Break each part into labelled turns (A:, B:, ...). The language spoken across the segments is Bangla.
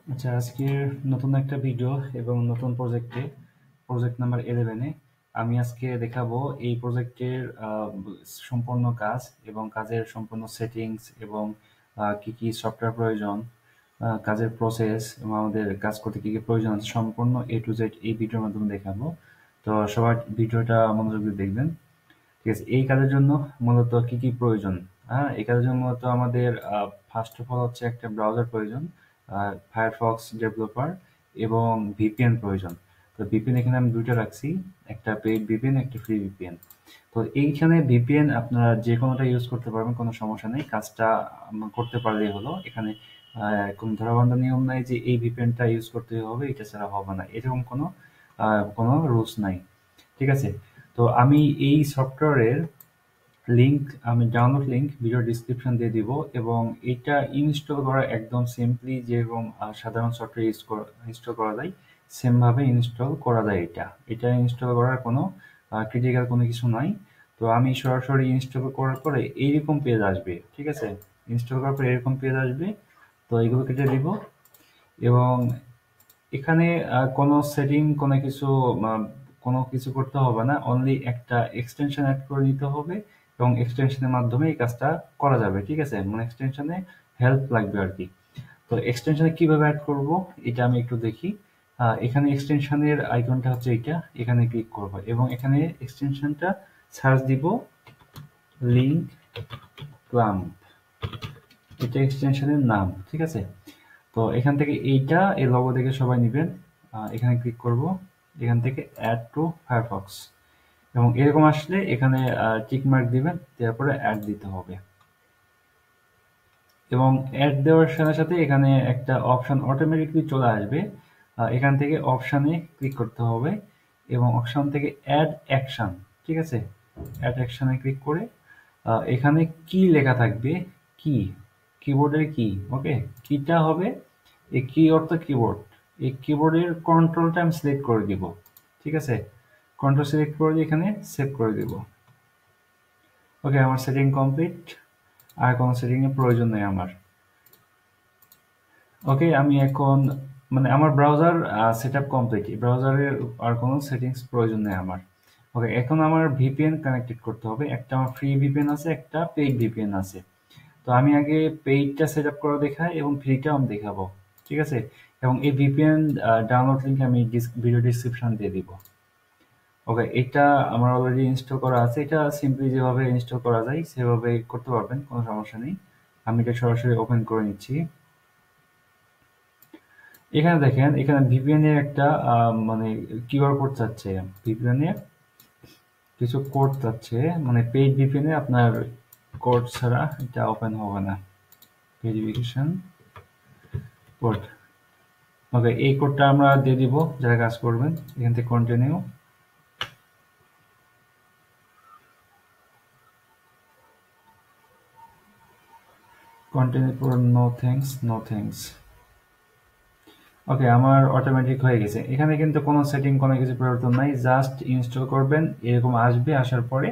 A: আচ্ছা, আজকের নতুন একটা ভিডিও এবং নতুন প্রজেক্ট নাম্বার 11-এ আমি আজকে দেখাবো এই প্রজেক্টের সম্পূর্ণ কাজ এবং কাজের সম্পূর্ণ সেটিংস এবং কি কি সফটওয়্যার প্রয়োজন, কাজের প্রসেস এবং আমাদের কাজ করতে কি কি প্রয়োজন আছে সম্পূর্ণ A to Z এই ভিডিওর মাধ্যমে দেখাবো। তো সবাই ভিডিওটা মনোযোগ দিয়ে দেখবেন। ঠিক আছে, এই কাজের জন্য মূলত কি কি প্রয়োজন? হ্যাঁ, এই কাজের জন্য মূলত আমাদের ফার্স্ট অফ অল হচ্ছে একটা ব্রাউজার প্রয়োজন, ফায়ারফক্স ডেভেলপার এবং ভিপিএন প্রয়োজন। তো ভিপিএন এখানে আমি দুইটা রাখছি, একটা পেইড ভিপিএন, একটা ফ্রি ভিপিএন। তো এইখানে ভিপিএন আপনারা যে কোনোটা ইউজ করতে পারবেন, কোনো সমস্যা নেই, কাজটা করতে পারলেই হলো। এখানে কোনো ধরাবান্ধা নিয়ম নাই যে এই ভিপিএনটা ইউজ করতে হবে, এটা ছাড়া হবে না, এরকম কোনো রুলস নাই। ঠিক আছে, তো আমি এই সফটওয়্যারের লিংক, আমি ডাউনলোড লিংক ভিডিও ডিসক্রিপশন দিয়ে দিব এবং এটা ইনস্টল করা একদম সিম্পলি, যেরকম সাধারণ সফটওয়্যার ইনস্টল করা যায় সেম ভাবে ইনস্টল করা যায়। এটা ইনস্টল করার কোনো ক্রিটিক্যাল কোনো কিছু নাই। তো আমি সরাসরি ইনস্টল করার পরে এইরকম পেজ আসবে। ঠিক আছে, ইনস্টল করার পরে এরকম পেজ আসবে। তো এগুলো কেটে দিব এবং এখানে কোনো সেটিং কোনো কিছু করতে হবে না, অনলি একটা এক্সটেনশন অ্যাড করে নিতে হবে এবং এক্সটেনশনের মাধ্যমে এই কাজটা করা যাবে। ঠিক আছে, মানে এক্সটেনশনে হেল্প লাগবে আর কি। তো এক্সটেনশনে কিভাবে অ্যাড করব এটা আমি একটু দেখি। এখানে এক্সটেনশনের আইকনটা হচ্ছে এইটা, এখানে ক্লিক করব এবং এখানে এক্সটেনশনটা সার্চ দিব লিঙ্ক ক্লাম্প, এটা এক্সটেনশনের নাম। ঠিক আছে, তো এখান থেকে এই লোগো দেখে সবাই নেবেন। এখানে ক্লিক করব, এখান থেকে অ্যাড টু ফায়ারফক্স এবং এরকম আসলে এখানে টিক মার্ক দিবেন, তারপরে অ্যাড দিতে হবে এবং অ্যাড দেওয়ার সাথে সাথে এখানে একটা অপশন অটোমেটিকলি চলে আসবে। এখান থেকে অপশানে ক্লিক করতে হবে এবং অপশন থেকে অ্যাড অ্যাকশন। ঠিক আছে, অ্যাড অ্যাকশনে ক্লিক করে এখানে কি লেখা থাকবে, কি, কিবোর্ডের কি, ওকে, কিটা হবে, এই কি অর্থ কিবোর্ড, এই কিবোর্ডের কন্ট্রোলটা আমি সিলেক্ট করে দিব। ঠিক আছে, কন্ট্রোল সিলেক্ট করে দিয়ে এখানে সেভ করে দিব। ওকে, আমার সেটিং কমপ্লিট, আর কোনো সেটিং এর প্রয়োজন নেই আমার। ওকে, আমি এখন মানে আমার ব্রাউজার সেটআপ কমপ্লিট, এই ব্রাউজারের আর কোনো সেটিংস প্রয়োজন নেই আমার। ওকে, এখন আমার ভিপিএন কানেক্টেড করতে হবে, একটা আমার ফ্রি ভিপিএন আছে, একটা পেইড ভিপিএন আছে। তো আমি আগে পেইডটা সেটআপ করা দেখাই এবং ফ্রিটাও আমি দেখাবো। ঠিক আছে, এবং এই ভিপিএন ডাউনলোড লিংক আমি ভিডিও ডিসক্রিপশন দিয়ে দিব। ওকে, এটা আমার অলরেডি ইনস্টল করা আছে, এটা সিম্পলি যেভাবে ইনস্টল করা যায় সেভাবে করতে পারবেন, কোনো সমস্যা নেই। আমি এটা সরাসরি ওপেন করে নিচ্ছি। এখানে দেখেন, এখানে ভিপিএন এর একটা মানে কিউআর কোড চাচ্ছে, ভিপিএন এর কিছু কোড চাচ্ছে, মানে পেইড ভিপিএন এ আপনার কোড ছাড়া এটা ওপেন হবে না, ভেরিফিকেশন কোড। ওকে, এই কোডটা আমরা দিয়ে দিব যারা কাজ করবেন। এখান থেকে কন্টিনিউ, পুরো নো থ্যাঙ্কস, নো থ্যাঙ্কস। ওকে, আমার অটোমেটিক হয়ে গেছে। এখানে কিন্তু কোনো সেটিং, কোনো কিছু পরিবর্তন নাই, জাস্ট ইনস্টল করবেন, এরকম আসবে। আসার পরে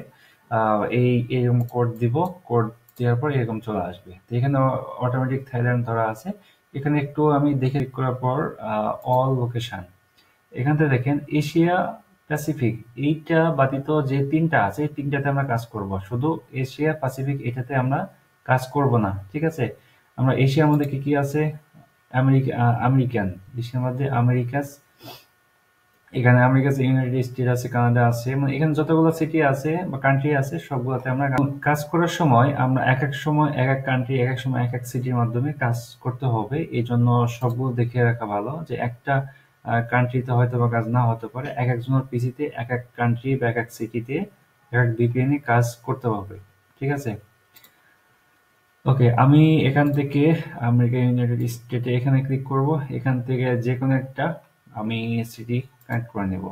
A: এরকম কোড দিব, কোড দেওয়ার পর এরকম চলে আসবে। তো এখানে অটোমেটিক থাইল্যান্ড ধরা আছে। এখানে একটু আমি দেখে ক্লিক করার পর অল লোকেশন, এখান থেকে দেখেন এশিয়া প্যাসিফিক, এইটা ব্যতীত যে তিনটা আছে এই তিনটাতে আমরা কাজ করব, শুধু এশিয়া প্যাসিফিক এটাতে আমরা কাজ করব না। ঠিক আছে, আমরা এশিয়ার মধ্যে কি কি আছে, আমেরিকান, এশিয়ার মধ্যে আমেরিকাস, এখানে আমেরিকাস, ইউনাইটেড স্টেট আছে, কানাডা আছে, মানে এখানে যতগুলো সিটি আছে বা কান্ট্রি আছে সবগুলোতে আমরা কাজ করার সময় আমরা এক এক সময় এক এক কান্ট্রি, এক এক সময় এক এক সিটির মাধ্যমে কাজ করতে হবে। এই জন্য সবগুলো দেখে রাখা ভালো যে একটা কান্ট্রিতে হয়তো বা কাজ না হতে পারে, এক একজনের পিসিতে এক এক কান্ট্রি বা এক এক সিটিতে এক এক ভিপিএন এ কাজ করতে হবে। ঠিক আছে, ওকে, আমি এখান থেকে আমেরিকা ইউনাইটেড স্টেটে এখানে ক্লিক করব, এখান থেকে যে কোনো একটা আমি সিটি কানেক্ট করে নেব।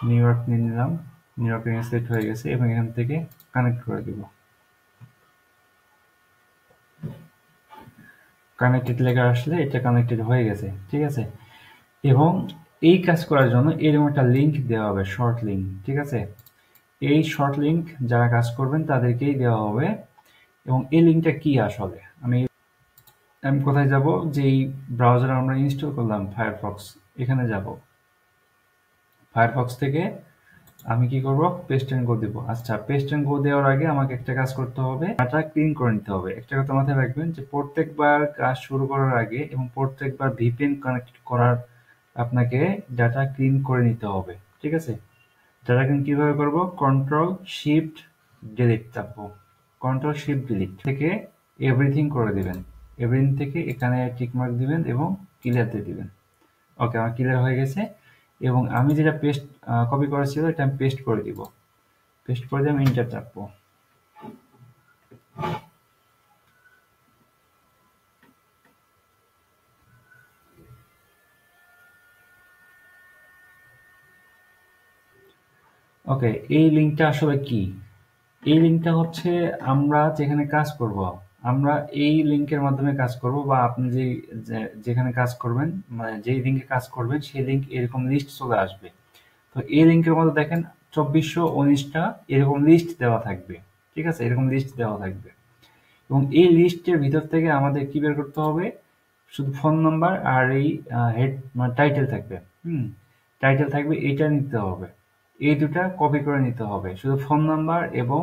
A: নিউ ইয়র্ক নিয়ে নিলাম, নিউ ইয়র্ক সিলেক্ট হয়ে গেছে এবং এখান থেকে কানেক্ট করে দিব। কানেক্টেড লেখা আসলে এটা কানেক্টেড হয়ে গেছে। ঠিক আছে, এবং এই কাজ করার জন্য এরকম একটা লিঙ্ক দেওয়া হবে, শর্ট লিঙ্ক। ঠিক আছে, এই শর্ট লিঙ্ক যারা কাজ করবেন তাদেরকেই দেওয়া হবে। এবং এই লিঙ্কটা কি আসলে, আমি আমি কোথায় যাব, যেই ব্রাউজার আমরা ইনস্টল করলাম ফায়ারফক্স, এখানে যাব। ফায়ারফক্স থেকে আমি কি করব, পেস্ট এন্ড গো দিব। আচ্ছা, পেস্ট এন্ড গো দেওয়ার আগে আমাকে একটা কাজ করতে হবে, ডাটা ক্লিন করে নিতে হবে। একটা কথা মাথায় রাখবেন যে প্রত্যেকবার কাজ শুরু করার আগে এবং প্রত্যেকবার ভিপিএন কানেক্ট করার আপনাকে ডাটা ক্লিন করে নিতে হবে, ঠিক আছে? ডাটা ক্লিন কিভাবে করব, কন্ট্রোল শিফট ডিলিট চাপবো, কন্ট্রোল শিফট ডিলিট থেকে এভরিথিং করে দিবেন। এভরিথিং থেকে এখানে টিকমার্ক দিবেন এবং ক্লিয়ার দিয়ে দিবেন। ওকে, আমার ক্লিয়ার হয়ে গেছে। এবং আমি যেটা পেস্ট কপি করা ছিল এটা আমি পেস্ট করে দিব। পেস্ট করে দিয়ে আমি এন্টার চাপবো। ওকে, এই লিঙ্কটা আসলে কি? এই লিঙ্কটা হচ্ছে আমরা যেখানে কাজ করব, আমরা এই লিঙ্কের মাধ্যমে কাজ করব, বা আপনি যেখানে কাজ করবেন, মানে যেই লিঙ্কে কাজ করবেন সেই লিঙ্ক এরকম লিস্ট চলে আসবে। তো এই লিঙ্কের মধ্যে দেখেন 2419টা এরকম লিস্ট দেওয়া থাকবে, ঠিক আছে? এরকম লিস্ট দেওয়া থাকবে এবং এই লিস্টের ভিতর থেকে আমাদের কি বের করতে হবে, শুধু ফোন নাম্বার আর এই হেড মানে টাইটেল থাকবে। টাইটেল থাকবে, এটা নিতে হবে। এই দুটা কপি করে নিতে হবে, শুধু ফোন নাম্বার এবং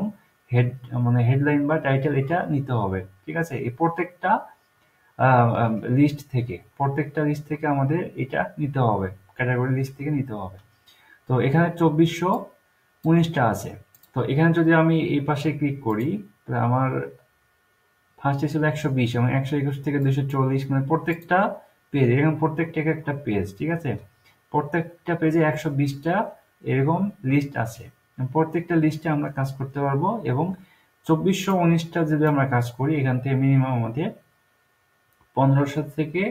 A: হেড মানে হেডলাইন বা টাইটেল এটা নিতে হবে, ঠিক আছে? এই প্রত্যেকটা লিস্ট থেকে আমাদের এটা নিতে হবে, ক্যাটাগরি লিস্ট থেকে নিতে হবে। তো এখানে 2419টা আছে। তো এখানে যদি আমি এই পাশে ক্লিক করি, তাহলে আমার ফার্স্টে ছিল 120 এবং 121 থেকে 240, মানে প্রত্যেকটা পেজ, এরকম প্রত্যেকটা একটা পেজ, ঠিক আছে? প্রত্যেকটা পেজে 120টা এরকম লিস্ট আছে। প্রত্যেকটা লিস্টে আমরা কাজ করতে পারবো এবং 2419টা যদি আমরা কাজ করি, এখান থেকে মিনিমাম আমাদের 1500 থেকে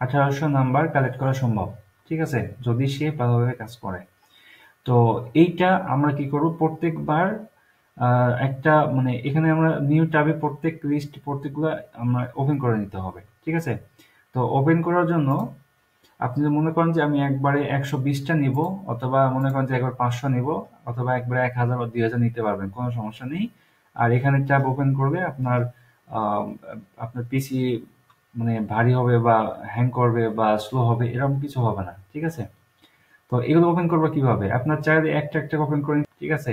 A: 1800 নাম্বার কালেক্ট করা সম্ভব, ঠিক আছে? যদি সে ভালোভাবে কাজ করে। তো এইটা আমরা কি করব, প্রত্যেকবার একটা মানে এখানে আমরা নিউ ট্যাবে প্রত্যেক লিস্ট প্রত্যেকগুলো আমরা ওপেন করে নিতে হবে, ঠিক আছে? তো ওপেন করার জন্য আপনি যদি মনে করেন যে আমি একবারে 120টা নিব, অথবা মনে করেন যে একবার 500 নিব, অথবা একবারে 1000 বা 2000 নিতে পারবেন, কোনো সমস্যা নেই। আর এখানে ট্যাব ওপেন করবে আপনার আহ, আপনার পিসি মানে ভারী হবে বা হ্যাং করবে বা স্লো হবে, এরকম কিছু হবে না, ঠিক আছে? তো এগুলো ওপেন করবো কিভাবে, আপনার চাইলে একটা একটা ওপেন করে ঠিক আছে?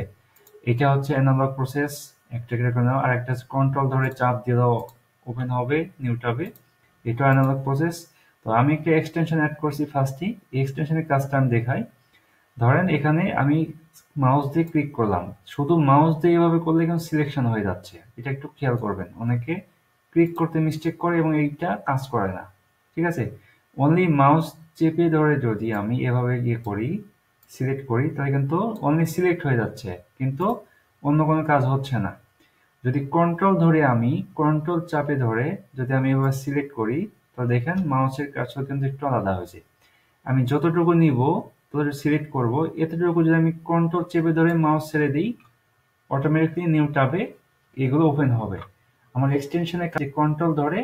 A: এটা হচ্ছে অ্যানালগ প্রসেস, একটা একটা করে নাও। আর একটা কন্ট্রোল ধরে চাপ দিলেও ওপেন হবে নিউ ট্যাবে, এটা অ্যানালগ প্রসেস। তো আমি একটা এক্সটেনশন অ্যাড করছি ফার্স্টই, এই এক্সটেনশনের কাজটা আমি দেখাই। ধরেন এখানে আমি মাউস দিয়ে ক্লিক করলাম, শুধু মাউস দিয়ে এভাবে করলে কিন্তু সিলেকশন হয়ে যাচ্ছে, এটা একটু খেয়াল করবেন। অনেকে ক্লিক করতে মিস্টেক করে এবং এইটা কাজ করে না, ঠিক আছে? অনলি মাউস চেপে ধরে যদি আমি এভাবে ইয়ে করি, সিলেক্ট করি, তাহলে কিন্তু অনলি সিলেক্ট হয়ে যাচ্ছে, কিন্তু অন্য কোনো কাজ হচ্ছে না। যদি কন্ট্রোল ধরে আমি কন্ট্রোল চাপে ধরে যদি আমি এভাবে সিলেক্ট করি, তাহলে দেখেন মাউসের কাজটা কিন্তু একটু আলাদা হয়েছে। আমি যতটুকু নিব ততটুকু সিলেক্ট করব, এতটুকু যদি আমি কন্ট্রোল চেপে ধরে মাউস ছেড়ে দিই, অটোমেটিকলি নিউ ট্যাবে এগুলো ওপেন হবে। আমার এক্সটেনশনে কন্ট্রোল ধরে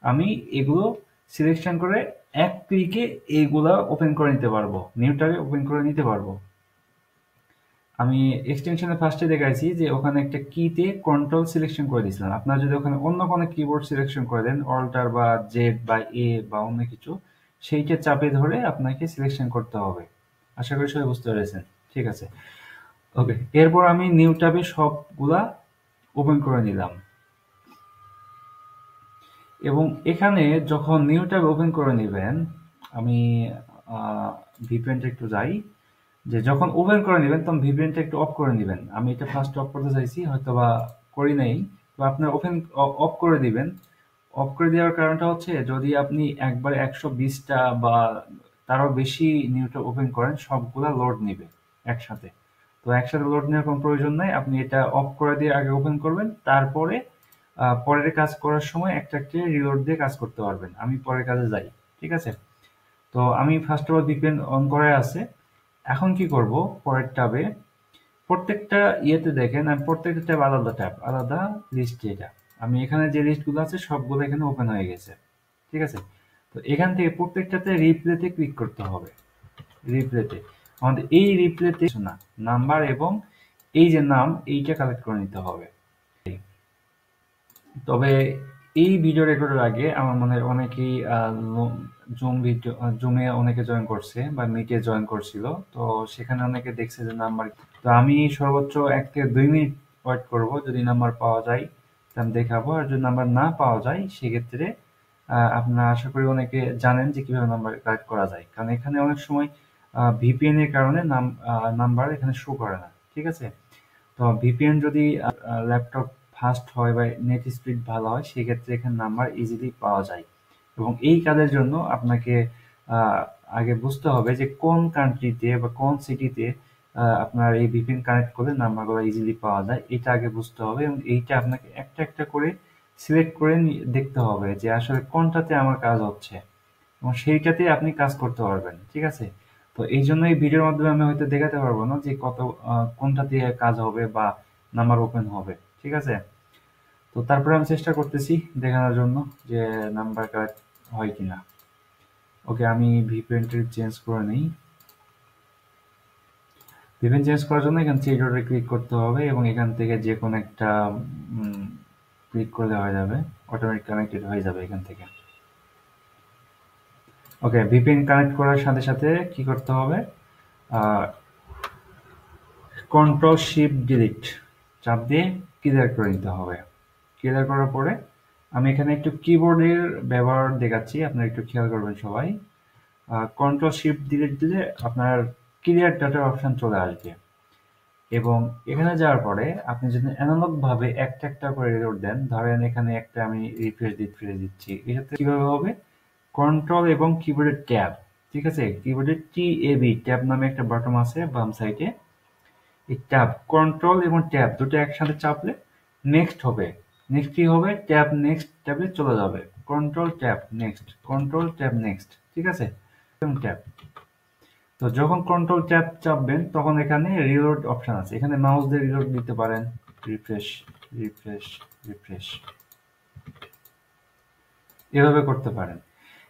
A: আমি এগুলো সিলেকশন করে এক ক্লিকে এইগুলা ওপেন করে নিতে পারবো, নিউ ট্যাবে ওপেন করে নিতে পারবো। আমি এক্সটেনশনে ফার্স্টে দেখাইছি যে ওখানে একটা কিতে কন্ট্রোল সিলেকশন করে দিয়েছিলাম। আপনারা যদি ওখানে অন্য কোনো কিবোর্ড সিলেকশন করে দেন, অল্টার বা জেড বা এ বা অন্য কিছু, সেইটা চাপে ধরে আপনাকে সিলেকশন করতে হবে। আশা করি সবাই বুঝতে পেরেছেন, ঠিক আছে? ওকে, এরপর আমি নিউ ট্যাবে সবগুলা ওপেন করে নিলাম এবং এখানে যখন নিউ ট্যাব ওপেন করে নেবেন, আমি ভিপিএনটা একটু যাই, যে যখন ওপেন করে নেবেন তখন ভিপিএনটা একটু অফ করে নেবেন। আমি এটা ফার্স্ট অফ করতে চাইছি, হয়তো বা করি নাই। তো আপনার ওপেন অফ করে দিবেন। অফ করে দেওয়ার কারণটা হচ্ছে, যদি আপনি একবারে 120টা বা তারও বেশি নিউটা ওপেন করেন, সবগুলা লোড নেবে একসাথে। তো একসাথে লোড নেওয়ার কোনো প্রয়োজন নাই, আপনি এটা অফ করে দিয়ে আগে ওপেন করবেন, তারপরে পরের কাজ করার সময় একটা একটা রিলোড দিয়ে কাজ করতে পারবেন। আমি পরের কাজে যাই, ঠিক আছে? তো আমি first of all VPN on করে আছে। এখন কি করব, পরের ট্যাবে প্রত্যেকটা ইয়েতে দেখেন, আমি প্রত্যেকটা ট্যাব আলাদা, ট্যাব আলাদা লিস্ট, এটা আমি এখানে যে লিস্টগুলো আছে সবগুলো এখানে ওপেন হয়ে গেছে, ঠিক আছে? তো এখান থেকে প্রত্যেকটাতে রিপ্লেতে ক্লিক করতে হবে। রিপ্লেতে আমাদের এই রিপ্লেতে না নাম্বার এবং এই যে নাম, এইটা কালেক্ট করে নিতে হবে। তবে এই ভিডিও রেকর্ডের আগে আমার মনে হয় অনেকেই জুমে অনেকে জয়েন করছে বা মিটে জয়েন করছিল। তো সেখানে অনেকে দেখছে যে নাম্বার, তো আমি সর্বোচ্চ 1 থেকে 2 মিনিট ওয়েট করব। যদি নাম্বার পাওয়া যায় তা আমি দেখাবো, আর যদি নাম্বার না পাওয়া যায় সেক্ষেত্রে আপনারা আশা করি অনেকে জানেন যে কিভাবে নাম্বার কালেক্ট করা যায়, কারণ এখানে অনেক সময় ভিপিএন এর কারণে নাম্বার এখানে শো করে না। ঠিক আছে, তো ভিপিএন যদি ল্যাপটপ ফাস্ট হয় বা নেট স্পিড ভালো হয় সেক্ষেত্রে এখানে নাম্বার ইজিলি পাওয়া যায়। এবং এই কাজের জন্য আপনাকে আহ, আগে বুঝতে হবে যে কোন কান্ট্রিতে বা কোন সিটিতে আপনার এই ভিপিএন কানেক্ট করলে নাম্বারগুলো ইজিলি পাওয়া যায়, এটা আগে বুঝতে হবে। এবং এইটা আপনাকে একটা একটা করে সিলেক্ট করে দেখতে হবে যে আসলে কোনটাতে আমার কাজ হচ্ছে, এবং সেইটাতে আপনি কাজ করতে পারবেন। ঠিক আছে, তো এই জন্য এই ভিডিওর মাধ্যমে আমি হয়তো দেখাতে পারবো না যে কোনটা দিয়ে কাজ হবে বা নাম্বার ওপেন হবে। ঠিক আছে, তো তারপরে আমি চেষ্টা করতেছি দেখানোর জন্য যে নাম্বার কালেক্ট হয় কিনা। ওকে, আমি ভিপিএনটি চেঞ্জ করে নিই। ভিপিএন চেঞ্জ করার জন্য এখান থেকে ডটে ক্লিক করতে হবে এবং এখান থেকে যে কোনো একটা ক্লিক করলে হয়ে যাবে, অটোমেটিক কানেক্টেড হয়ে যাবে এখান থেকে। ওকে, ভিপিএন কানেক্ট করার সাথে সাথে কি করতে হবে, কন্ট্রোল শিফট ডিলিট চাপ দিয়ে ক্লিয়ার করে নিতে হবে। ক্লিয়ার করার পরে আমি এখানে একটু কিবোর্ডের ব্যবহার দেখাচ্ছি, আপনারা একটু খেয়াল করবেন সবাই। কন্ট্রোল শিফট ডিলিট দিলে আপনার ক্লিয়ার ডাটার অপশন চলে আসবে, এবং এখানে যাওয়ার পরে আপনি যদি অ্যানালগ ভাবে একটা একটা করে রিলোড দেন, ধরেন এখানে একটা আমি রিফ্রেশ দিচ্ছি, এক্ষেত্রে কিভাবে হবে, কন্ট্রোল এবং কিবোর্ডের ট্যাব, ঠিক আছে, কিবোর্ডের TAB ট্যাব নামে একটা বাটন আছে বাম সাইডে, এই ট্যাব কন্ট্রোল এবং ট্যাব দুটো একসাথে চাপলে নেক্সট হবে। নেক্সট কি হবে, ট্যাব নেক্সট ট্যাবে চলে যাবে, control tab next, control tab next. ঠিক আছে, এবং ট্যাব, তো যখন কন্ট্রোল ট্যাব চাপবেন তখন এখানে রিলোড অপশন আছে, এখানে মাউস দিয়ে রিলোড দিতে পারেন, রিফ্রেশ রিফ্রেশ রিফ্রেশ, এভাবে করতে পারেন।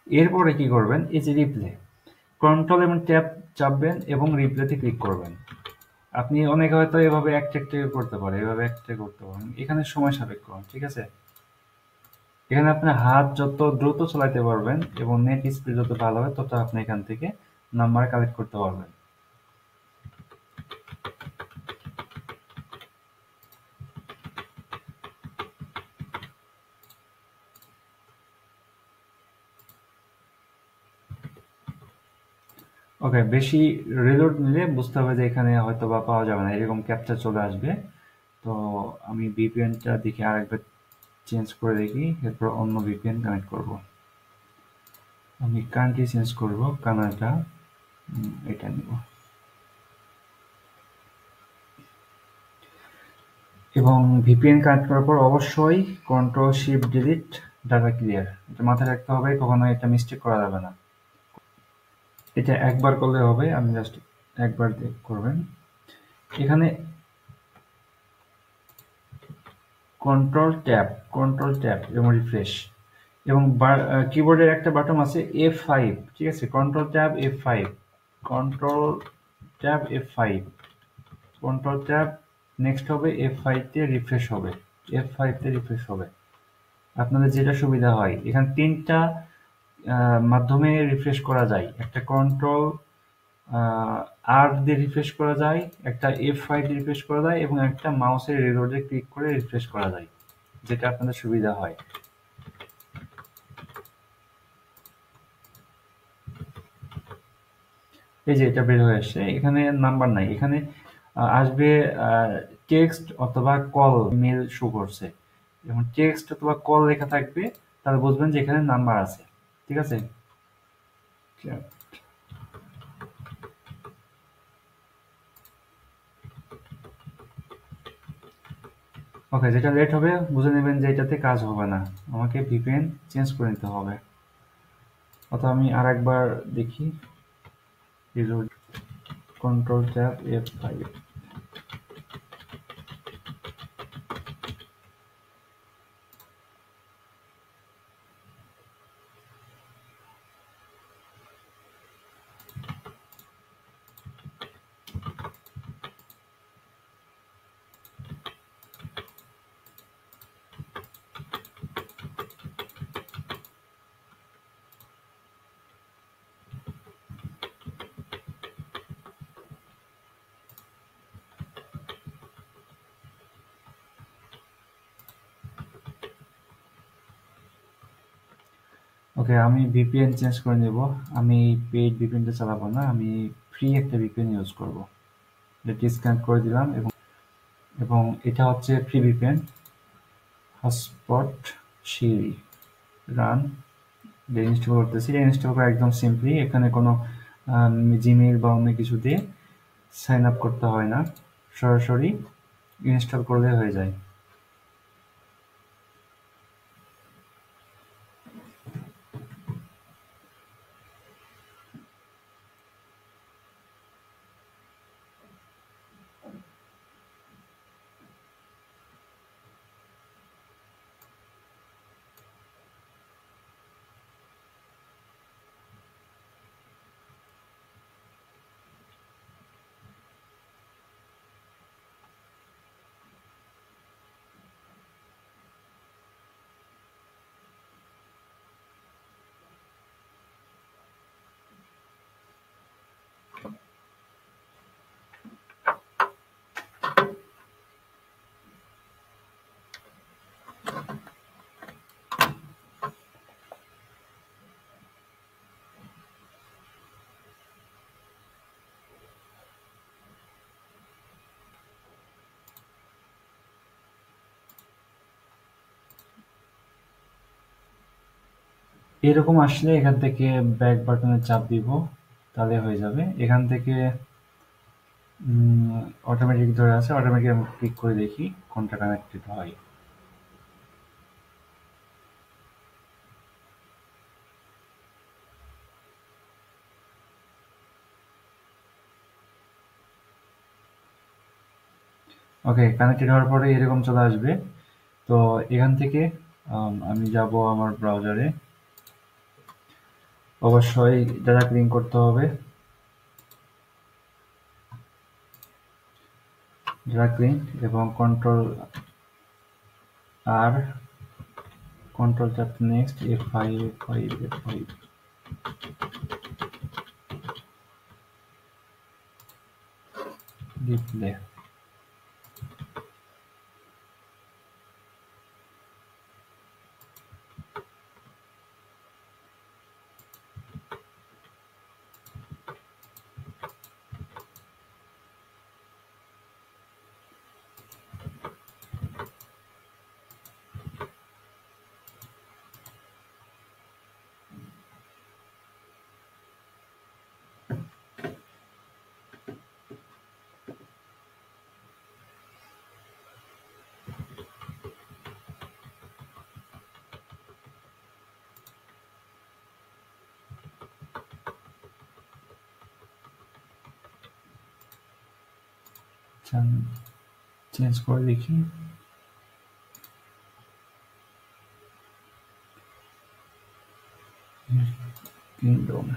A: এরপরে কি করবেন, এই যে রিপ্লে, কন্ট্রোল এবং ট্যাব চাপবেন এবং রিপ্লেতে ক্লিক করবেন। আপনি অনেকে হয়তো এভাবে একটা একটা করতে পারে, এভাবে একটা করতে পারেন, এখানে সময় সাপেক্ষ। ঠিক আছে, এখানে আপনার হাত যত দ্রুত চালাতে পারবেন এবং নেট স্পিড যত ভালো হবে তত আপনি এখান থেকে নাম্বার কালেক্ট করতে পারবেন। ওকে, বেশি রিলোড নিলে বুঝতে হবে যে এখানে হয়তো বা পাওয়া যাবে না, এরকম ক্যাপচা চলে আসবে। তো আমি ভিপিএনটা দেখি আরেকবার চেঞ্জ করে দেখি, এরপর অন্য ভিপিএন কানেক্ট করব। আমি কান্ট্রি চেঞ্জ করব, কানাডা, এটা নিব। এবং ভিপিএন কানেক্ট করার পর অবশ্যই control shift delete data clear, এটা মাথায় রাখতে হবে, কখনো এটা মিস্টেক করা যাবে না। এটা একবার করলে হবে, আমি জাস্ট একবার করবেন। এখানে কন্ট্রোল ট্যাব এবং রিফ্রেশ, এবং কিবোর্ডের একটা বাটন আছে F5, ঠিক আছে, control tab F5, control tab F5, control tab next হবে F5 তে রিফ্রেশ হবে, F5 তে রিফ্রেশ হবে। আপনাদের যেটা সুবিধা হয়, এখানে তিনটা মাধ্যমে রিফ্রেশ করা যায়, একটা কন্ট্রোল আর দিয়ে রিফ্রেশ করা যায়, একটা F5 দিয়ে রিফ্রেশ করা যায়, এবং একটা মাউসের রিলোডে ক্লিক করে রিফ্রেশ করা যায়, যেটা আপনাদের সুবিধা হয়। এই যে এটা বের হয়ে আসছে, এখানে নাম্বার নাই, এখানে আসবে টেক্সট অথবা কল, মেল শো করছে, এবং টেক্সট অথবা কল লেখা থাকবে, তাহলে বুঝবেন যে এখানে নাম্বার আছে। ঠিক আছে, ওকে, যেটা লেট হবে বুঝে নেবেন যে এটাতে কাজ হবে না, আমাকে ভিপিএন চেঞ্জ করে নিতে হবে। অথবা আমি আর একবার দেখি, রিলোড, কন্ট্রোল ট্যাব F5। ওকে, আমি ভিপিএন চেঞ্জ করে নেব। আমি পেইড ভিপিএনটা চালাবো না, আমি ফ্রি একটা ভিপিএন ইউজ করব। ডিসকানেক্ট করে দিলাম এবং এটা হচ্ছে ফ্রি ভিপিএন। হটস্পট সিরি রান ইনস্টল করতেছি। ইনস্টল করা একদম সিম্পলি, এখানে কোনো জিমেইল বা অন্য কিছু দিয়ে সাইন আপ করতে হয় না, সরাসরি ইনস্টল করলে হয়ে যায়। এরকম আসলে এখান থেকে ব্যাক বাটনে চাপ দিব, তাহলে হয়ে যাবে। এখান থেকে অটোমেটিক ধরে আছে, অটোমেটিক আমি ক্লিক করে দেখি কোনটা কানেক্টেড হয়। ওকে, কানেক্টেড হওয়ার পরে এরকম চলে আসবে। তো এখান থেকে আমি যাব আমার ব্রাউজারে। অবশ্যই ডাটা ক্লিন করতে হবে, ডাটা ক্লিন এবং আর কন্ট্রোল চাপ নেক্সট F5 ডিসপ্লে। চেঞ্জ করে দেখি। কিংডম